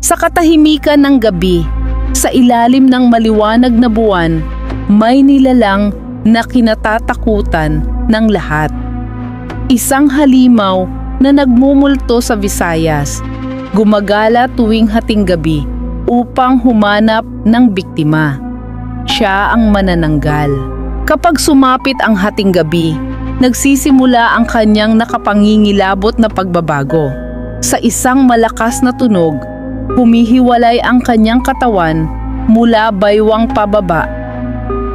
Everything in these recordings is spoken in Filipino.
Sa katahimikan ng gabi, sa ilalim ng maliwanag na buwan, may nilalang na kinatatakutan ng lahat. Isang halimaw na nagmumulto sa Visayas, gumagala tuwing hating gabi upang humanap ng biktima. Siya ang manananggal. Kapag sumapit ang hating gabi, nagsisimula ang kanyang nakapangingilabot na pagbabago. Sa isang malakas na tunog, humihiwalay ang kanyang katawan mula baywang pababa.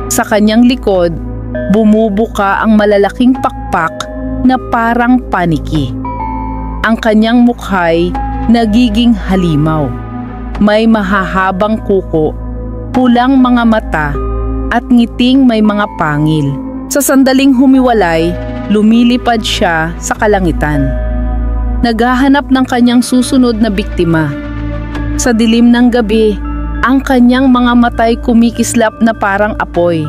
Sa kanyang likod, bumubuka ang malalaking pakpak na parang paniki. Ang kanyang mukha'y nagiging halimaw. May mahahabang kuko, pulang mga mata, at ngiting may mga pangil. Sa sandaling humiwalay, lumilipad siya sa kalangitan. Naghahanap ng kanyang susunod na biktima. Sa dilim ng gabi, ang kanyang mga matay kumikislap na parang apoy.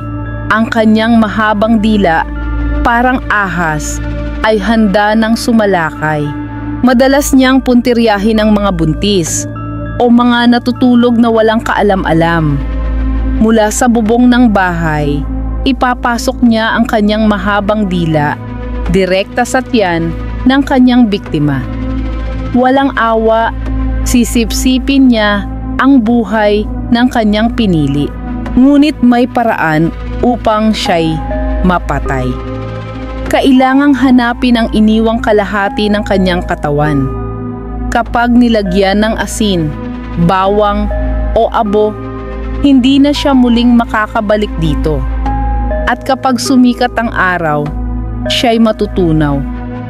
Ang kanyang mahabang dila, parang ahas, ay handa ng sumalakay. Madalas niyang puntiryahin ang mga buntis o mga natutulog na walang kaalam-alam. Mula sa bubong ng bahay, ipapasok niya ang kanyang mahabang dila direkta sa tiyan ng kanyang biktima. Walang awa, sisipsipin niya ang buhay ng kanyang pinili. Ngunit may paraan upang siya'y mapatay. Kailangang hanapin ang iniwang kalahati ng kanyang katawan. Kapag nilagyan ng asin, bawang o abo, hindi na siya muling makakabalik dito. At kapag sumikat ang araw, siya'y matutunaw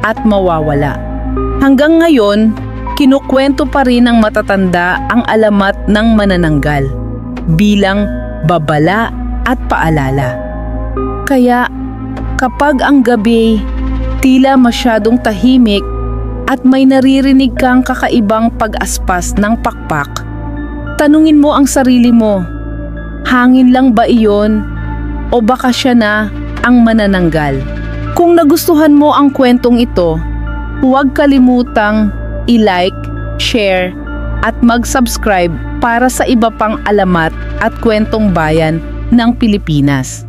at mawawala. Hanggang ngayon, kinukwento pa rin ng matatanda ang alamat ng manananggal bilang babala at paalala. Kaya kapag ang gabi tila masyadong tahimik at may naririnig kang kakaibang pag-aspas ng pakpak, tanungin mo ang sarili mo, hangin lang ba iyon o baka siya na ang manananggal? Kung nagustuhan mo ang kwentong ito, huwag kalimutang i-like, share at mag-subscribe para sa iba pang alamat at kwentong bayan ng Pilipinas.